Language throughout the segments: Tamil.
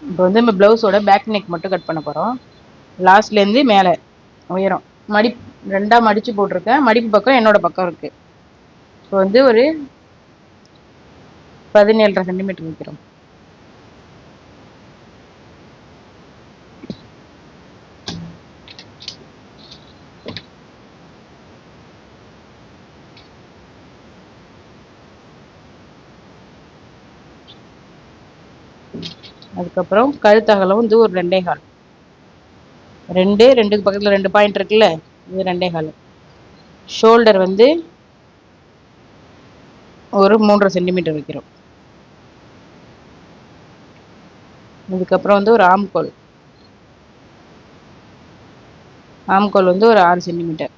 இப்போ வந்து நம்ம ப்ளவுஸோட பேக் நெக் மட்டும் கட் பண்ண போகிறோம். லாஸ்ட்லேருந்து மேலே உயரம் ரெண்டாக மடித்து போட்டிருக்கேன். மடிப்பு பக்கம் என்னோட பக்கம் இருக்குது. இப்போ வந்து ஒரு 17.5 சென்டிமீட்டர் வைக்கிறோம். அதுக்கப்புறம் கழுத்தகலம் வந்து ஒரு 2.25. 2க்கு பக்கத்தில் 2 பாயிண்ட் இருக்குல்ல, இது 2.25. ஷோல்டர் வந்து ஒரு 3.5 சென்டிமீட்டர் வைக்கிறோம். இதுக்கப்புறம் வந்து ஒரு ஆம்கோல் வந்து ஒரு 6 சென்டிமீட்டர்.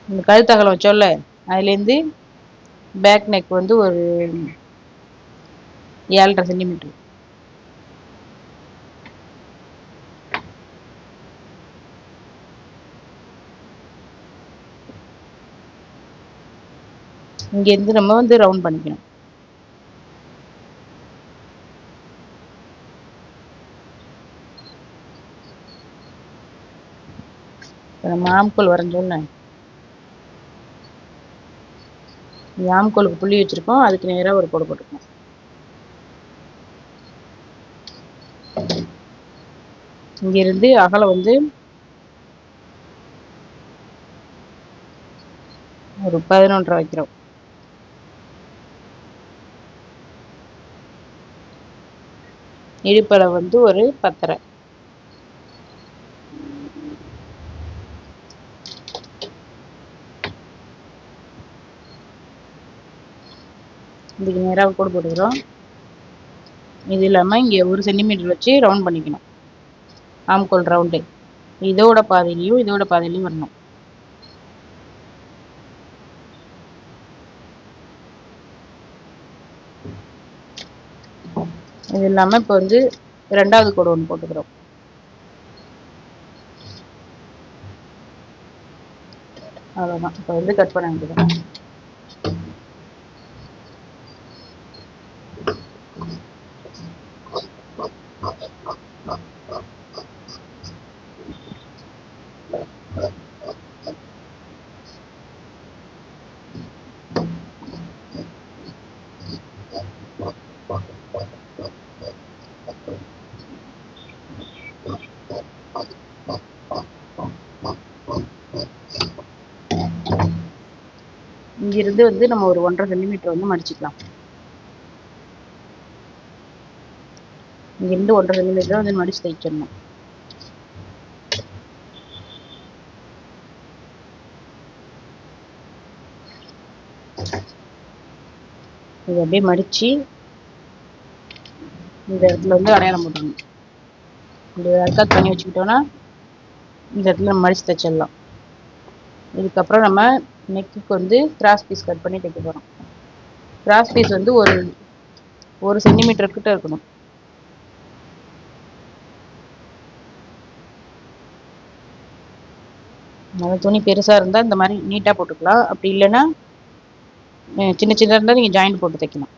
இந்த கழுத்தகலம் வச்சோம்ல, அதுலேருந்து பேக் நெக் வந்து ஒரு 7.5 சென்டிமீட்டர். இங்கேருந்து நம்ம வந்து ரவுண்ட் பண்ணிக்கணும். நம்ம ஆம்கோல் வரைஞ்சோம்ல, ஆம்கோலுக்கு புள்ளி வச்சிருக்கோம், அதுக்கு நேராக ஒரு கோடு போட்டுக்கணும். இங்கிருந்து அகலம் வந்து ஒரு 11.5 வைக்கிறோம். இடுப்பளவு வந்து ஒரு 10.5. இதுக்கு நேராக கோடு போட்டுக்கிறோம். இது இல்லாமல் இங்கே 1 சென்டிமீட்டர் வச்சு ரவுண்ட் பண்ணிக்கணும். ஆம்கோல் ரவுண்டு இதோட பாதையிலையும் வரணும். இது இல்லாமல் இப்போ வந்து 2வது கோடு ஒன்று போட்டுக்கிறோம். அவ்வளோதான். இப்போ வந்து கட் பண்ண வேண்டியது. இங்கிருந்து வந்து நம்ம ஒரு 1.5 சென்டிமீட்டர் வந்து மடிச்சுக்கலாம். இங்கிருந்து 1.5 சென்டிமீட்டர் வந்து மடிச்சு தைச்சிடணும். இது அப்படியே மடிச்சு இந்த இடத்துல வந்து அடையாளம் போட்டுக்கணும். இந்த அர்க்காத் பண்ணி வச்சுக்கிட்டோன்னா இந்த இடத்துல நம்ம மடிச்சு தைச்சிடலாம். இதுக்கப்புறம் நம்ம நெக்குக்கு வந்து கிராஸ் பீஸ் கட் பண்ணி தைக்க போகிறோம். கிராஸ் பீஸ் வந்து ஒரு சென்டிமீட்டர் கிட்ட இருக்கணும். அந்த துணி பெருசாக இருந்தால் இந்த மாதிரி நீட்டாக போட்டுக்கலாம். அப்படி இல்லைன்னா சின்ன சின்னதாக இருந்தால் நீங்கள் ஜாயிண்ட் போட்டு தைக்கணும்.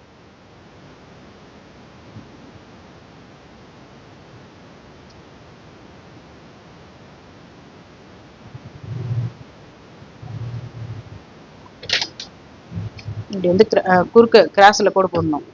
இப்படி வந்து குறுக்க கிராஸில் கோடு போடணும்.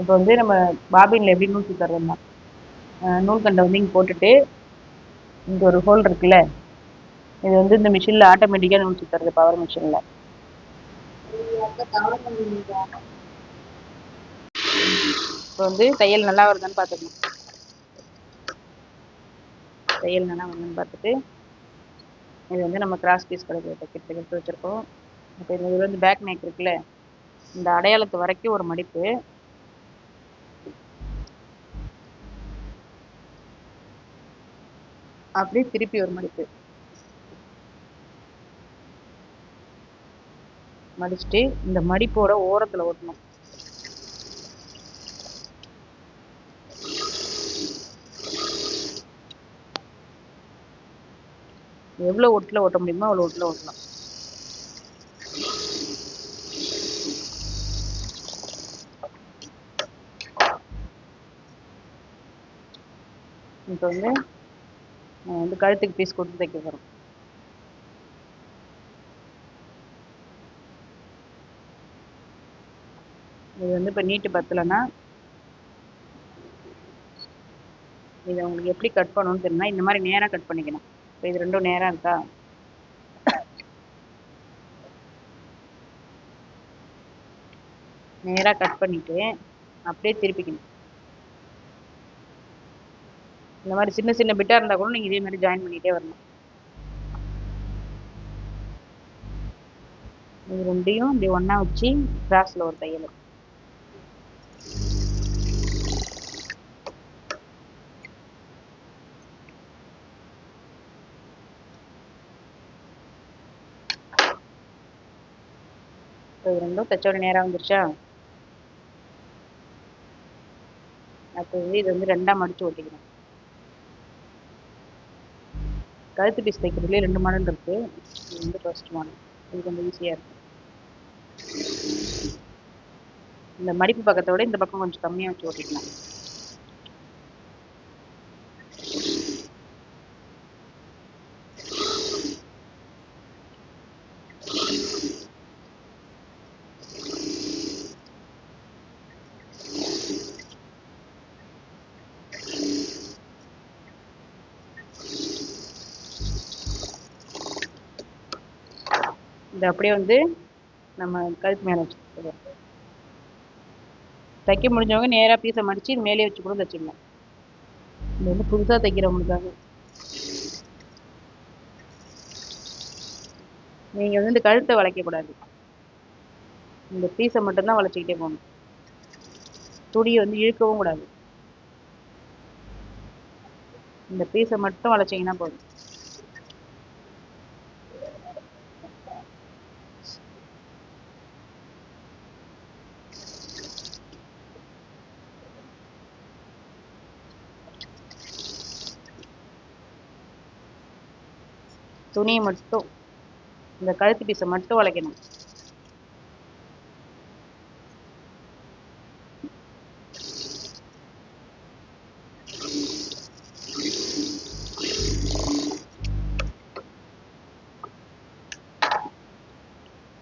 இப்போ வந்து நம்ம பாபின்ல எப்படி நூல் சுற்றுறதுன்னா, நூல்கண்டை வந்து இங்கே போட்டுட்டு இங்கே ஒரு ஹோல் இருக்குல்ல, இது வந்து இந்த மிஷினில் ஆட்டோமேட்டிக்காக நூல் சுற்றுறது, பவர் மிஷினில். இப்போ வந்து தையல் நல்லா வருதான்னு பார்த்துக்கணும். தையல் நல்லா வருதுன்னு பார்த்துட்டு இது வந்து நம்ம கிராஸ் பீஸ் தைக்கிறதுக்கு எடுத்து வச்சுருக்கோம். இப்போ இது வந்து பேக் நெக் இருக்குல்ல, இந்த அடையாளத்து வரைக்கும் ஒரு மடிப்பு, அப்படியே திருப்பி ஒரு மடிப்பு மடிச்சுட்டு இந்த மடிப்போட ஓரத்தில் ஓட்டணும். எவ்வளோ ஒட்டில் ஓட்ட முடியுமோ அவ்வளோ ஒட்டில் ஓட்டலாம். இப்போ வந்து கழுத்துக்கு பீஸ் கொடுத்து தைக்க போகிறோம். இது வந்து இப்போ நீட்டு பத்தலைன்னா இதை உங்களுக்கு எப்படி கட் பண்ணணும்னு தெரியுமா? இந்த மாதிரி நேராக கட் பண்ணிக்கணும். இப்போ இது ரெண்டும் நேராக இருக்கா, நேராக கட் பண்ணிவிட்டு அப்படியே திருப்பிக்கணும். இந்த மாதிரி சின்ன சின்ன பிட்டாக இருந்தால் கூட நீங்கள் இதே மாதிரி ஜாயின் பண்ணிகிட்டே வரணும். இது ரெண்டையும் இப்படி ஒன்றா வச்சு கிராஸில் ஒரு தையல். இப்போ இது ரெண்டும் தைச்சோட நேராக வந்துருச்சா? அப்போ இது வந்து ரெண்டாக மடித்து ஓட்டிக்கணும். கழுத்து பீஸ் தைக்கிறதுலேயே 2 மாடல் இருக்குது. இது வந்து ஃபர்ஸ்ட் மாடல். இது கொஞ்சம் ஈஸியாக இருக்கும். இந்த மடிப்பு பக்கத்தோட இந்த பக்கம் கொஞ்சம் கம்மியாக வச்சு ஓட்டிக்கலாம். இது அப்படியே வந்து நம்ம கழுத்து மேலே வச்சுருக்கோம். தைக்க முடிஞ்சவங்க நேராக பீஸை மடித்து இது மேலே வச்சு கூட தைச்சிடலாம். இது வந்து புதுசாக தைக்கிறவங்களுக்காக. நீங்கள் வந்து இந்த கழுத்தை வளைக்கக்கூடாது, இந்த பீஸை மட்டும்தான் வளைச்சிக்கிட்டே போகணும். துணியை வந்து இழுக்கவும் கூடாது, இந்த பீஸை மட்டும் வளைச்சிங்கன்னா போதும். துணியை மட்டும், இந்த கழுத்து பீஸை மட்டும் வளைக்கணும்.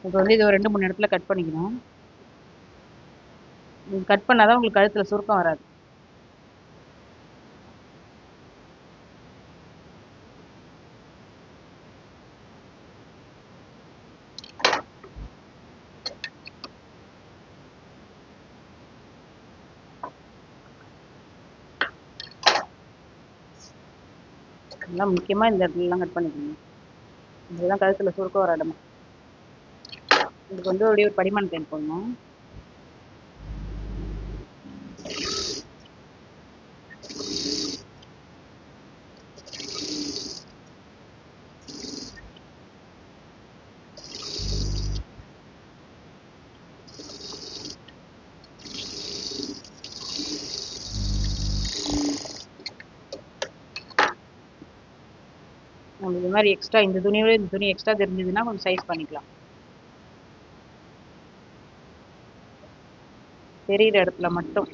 இப்போ வந்து இது ஒரு 2-3 இடத்துல கட் பண்ணிக்கணும். கட் பண்ணாதான் உங்களுக்கு கழுத்தில் சுருக்கம் வராது. இதெல்லாம் முக்கியமாக இந்த இடத்துலலாம் கட் பண்ணிக்கணும். இதுதான் கழுத்தில் சுருக்கம் வர இடம். இதுக்கு வந்து அப்படியே ஒரு படிமான தையல் போடணும். நம்ம இது மாதிரி எக்ஸ்ட்ரா இந்த துணியோட இந்த துணி எக்ஸ்ட்ரா தெரிஞ்சதுன்னா கொஞ்சம் சைஸ் பண்ணிக்கலாம். தெரியிற இடத்துல மட்டும்.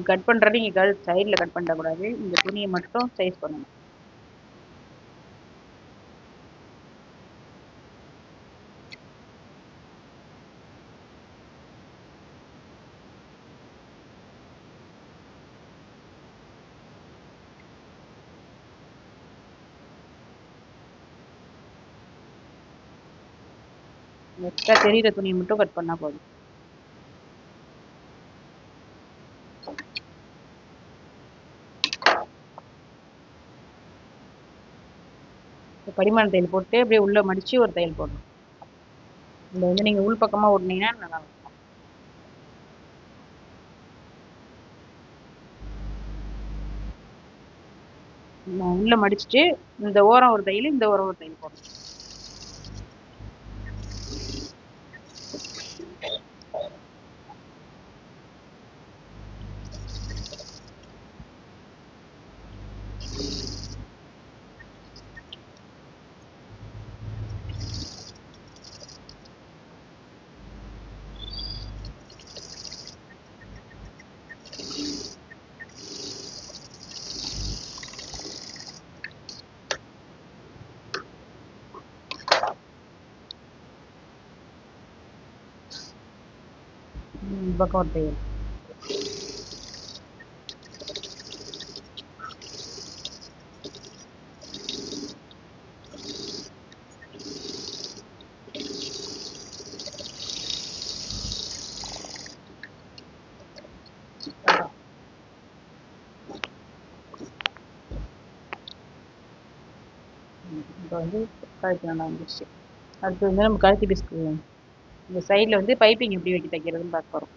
கட் பண்ணுறது நீங்கள் சைடில் கட் பண்ணக்கூடாது, இந்த துணியை மட்டும் சைஸ் பண்ணணும். எக்ஸ்ட்ரா தெரியிற துணியை மட்டும் கட் பண்ணால் போதும். படிமான தையல் போட்டு அப்படியே உள்ளே மடித்து ஒரு தையல் போடணும். இதில் வந்து நீங்கள் உள் பக்கமாக ஓட்டினீங்கன்னா நல்லா இருக்கும். உள்ளே மடிச்சுட்டு இந்த ஓரம் ஒரு தையல், இந்த ஓரம் ஒரு தையல் போடணும். பக்கம் ஒரு தையல். இப்போ வந்து கழுத்து நல்லா வந்துடுச்சு. அடுத்து வந்து நம்ம கழுத்து பீஸ்க்கு இந்த சைடில் வந்து பைப்பிங் எப்படி வைக்க தைக்கிறதுன்னு பார்க்க போகிறோம்.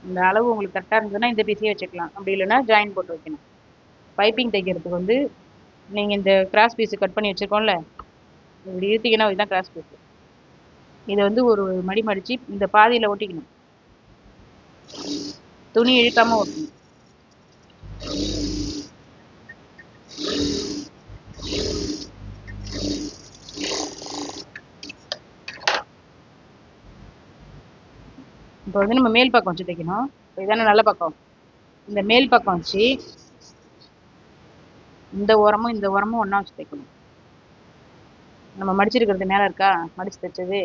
இந்த அளவு உங்களுக்கு கரெக்டாக இருந்ததுன்னா இந்த பீஸே வச்சுக்கலாம். அப்படி இல்லைன்னா ஜாயின் போட்டு வைக்கணும். பைப்பிங் தைக்கிறதுக்கு வந்து நீங்கள் இந்த கிராஸ் பீஸு கட் பண்ணி வச்சுருக்கோம்ல, இப்படி இழுத்தீங்கன்னா இதுதான் கிராஸ் பீஸு. இதை வந்து ஒரு மடி மடித்து இந்த பாதியில் ஒட்டிக்கணும். துணி இழுக்காமல் ஓட்டணும். இப்போ வந்து நம்ம மேல் பக்கம் வச்சு தைக்கணும். இப்போ இதானே நல்ல பக்கம். இந்த மேல் பக்கம் வச்சு இந்த ஓரமும் இந்த ஓரமும் ஒன்றா வச்சு தைக்கணும். நம்ம மடிச்சிருக்கிறது மேலே இருக்கா, மடிச்சு தைச்சது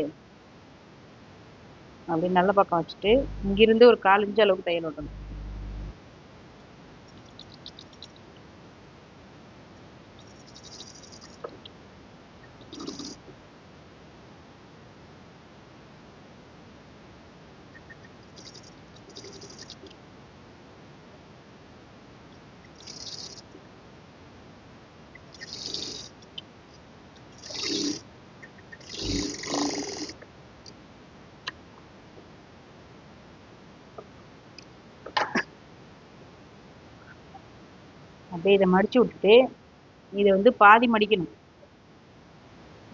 அப்படி நல்ல பக்கம் வச்சுட்டு இங்கிருந்து ஒரு 1/4 இன்ச்சு அளவுக்கு தையல் ஓட்டணும். அப்படியே இதை மடிச்சு விட்டுட்டு இதை வந்து பாதி மடிக்கணும்.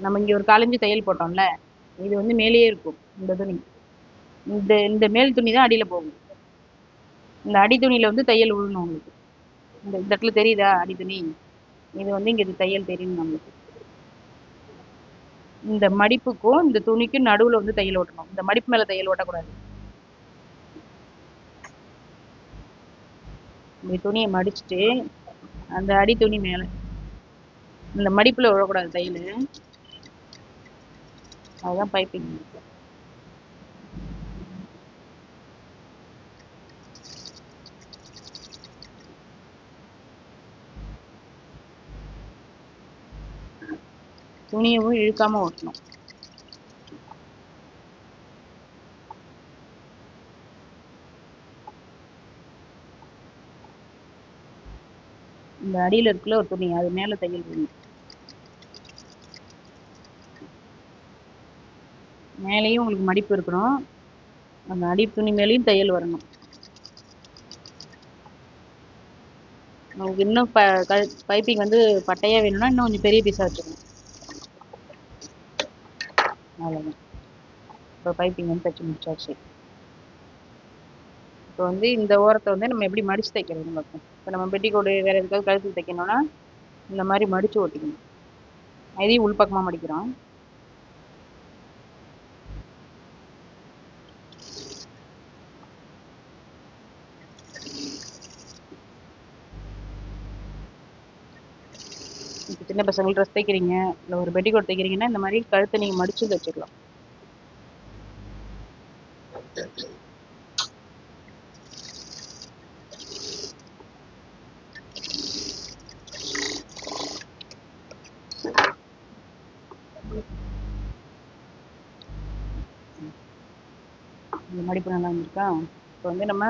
நம்ம இங்கே ஒரு 1/4 இன்ச்சு தையல் போட்டோம்ல, இது வந்து மேலேயே இருக்கும். இந்த துணி இந்த மேல் துணி தான் அடியில் போகும். இந்த அடி துணியில் வந்து தையல் விழணும் உங்களுக்கு. இந்த இடத்துல தெரியுதா அடி துணி, இது வந்து இங்கே இது தையல் தெரியும் நம்மளுக்கு. இந்த மடிப்புக்கும் இந்த துணிக்கும் நடுவில் வந்து தையல் ஓட்டணும். இந்த மடிப்பு மேலே தையல் ஓட்டக்கூடாது. இந்த துணியை மடிச்சுட்டு அந்த அடி துணி மேலே இந்த மடிப்பில் விழக்கூடாது தையல். அதுதான் பைப்பிங். துணியவும் இழுக்காம ஓட்டணும். இந்த அடியில் இருக்குல்ல ஒரு துணி, அது மேலே தையல் போடணும். மேலேயும் உங்களுக்கு மடிப்பு இருக்கணும், அந்த அடி துணி மேலேயும் தையல் வரணும். உங்களுக்கு இன்னும் பைப்பிங் வந்து பட்டையாக வேணும்னா இன்னும் கொஞ்சம் பெரிய பீஸாக வச்சுக்கணும். அவ்வளோதான். இப்போ பைப்பிங் வந்து தைச்சி முடிச்சாச்சு. இப்போ வந்து இந்த ஓரத்தை வந்து நம்ம எப்படி மடித்து தைக்கிறதுன்னு பார்ப்போம். இப்போ நம்ம பெட்டிக்கோடு வேறு எதுக்காவது கழுத்து தைக்கணும்னா இந்த மாதிரி மடித்து ஓட்டிக்கணும். இதையும் உள்பக்கமாக மடிக்கிறோம். இப்போ சின்ன பசங்களுக்கு ட்ரெஸ் தைக்கிறீங்க, இல்லை ஒரு பெட்டிக்கோட் தைக்கிறீங்கன்னா இந்த மாதிரி கழுத்தை நீங்கள் மடித்து தைச்சிக்கலாம். மடிப்பு நல்லா வந்துருக்கா. இப்போ வந்து நம்ம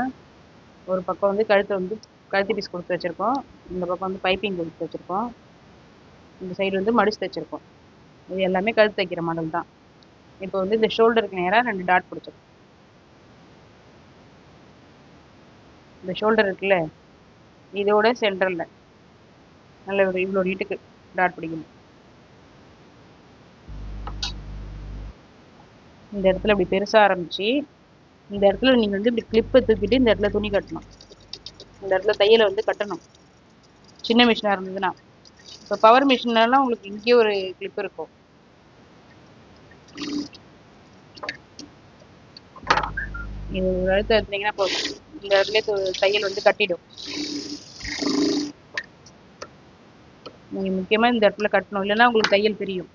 ஒரு பக்கம் வந்து கழுத்து பீஸ் கொடுத்து வச்சுருக்கோம். இந்த பக்கம் வந்து பைப்பிங் கொடுத்து வச்சுருக்கோம். இந்த சைடு வந்து மடிச்சு தைச்சிருக்கோம். இது எல்லாமே கழுத்து தைக்கிற மாடல் தான். இப்போ வந்து இந்த ஷோல்டருக்கு நேராக 2 டாட் பிடிச்சிருக்கோம். இந்த ஷோல்டர் இருக்குல்ல, இதோட சென்டரில் நல்ல ஒரு இவ்வளோ நீட்டுக்கு டாட் பிடிக்கணும். இந்த இடத்துல இப்படி பெருசாக ஆரம்பிச்சு இந்த இடத்துல நீங்கள் வந்து இப்படி கிளிப்பை தூக்கிட்டு இந்த இடத்துல துணி கட்டணும். இந்த இடத்துல தையலை வந்து கட்டணும். சின்ன மிஷினாக இருந்ததுன்னா. இப்போ பவர் மிஷின்லாம் உங்களுக்கு இங்கேயே ஒரு கிளிப் இருக்கும். இது ஒரு அழுத்தம் எடுத்தீங்கன்னா போதும். இந்த இடத்துல தையல் வந்து கட்டிடும். நீங்கள் முக்கியமாக இந்த இடத்துல கட்டணும், இல்லைன்னா உங்களுக்கு தையல் தெரியும்.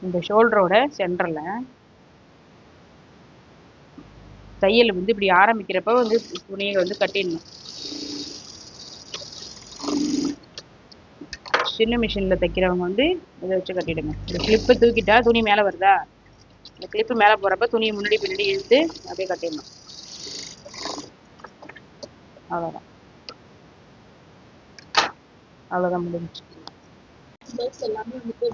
இந்த ஷோல்டரோட சென்டரில் தையல் வந்து இப்படி ஆரம்பிக்கிறப்ப வந்து துணியை வந்து கட்டிடணும். சின்ன மிஷினில் தைக்கிறவங்க வந்து இதை வச்சு கட்டிடுங்க. இந்த கிளிப்பை தூக்கிட்டா துணி மேலே வருதா, இந்த கிளிப்பு மேலே போகிறப்ப துணியை முன்னாடி பின்னாடி இழுத்து அப்படியே கட்டிடணும். அவ்வளோதான். அவ்வளோதான் முடிஞ்சு. எல்லாமே வந்து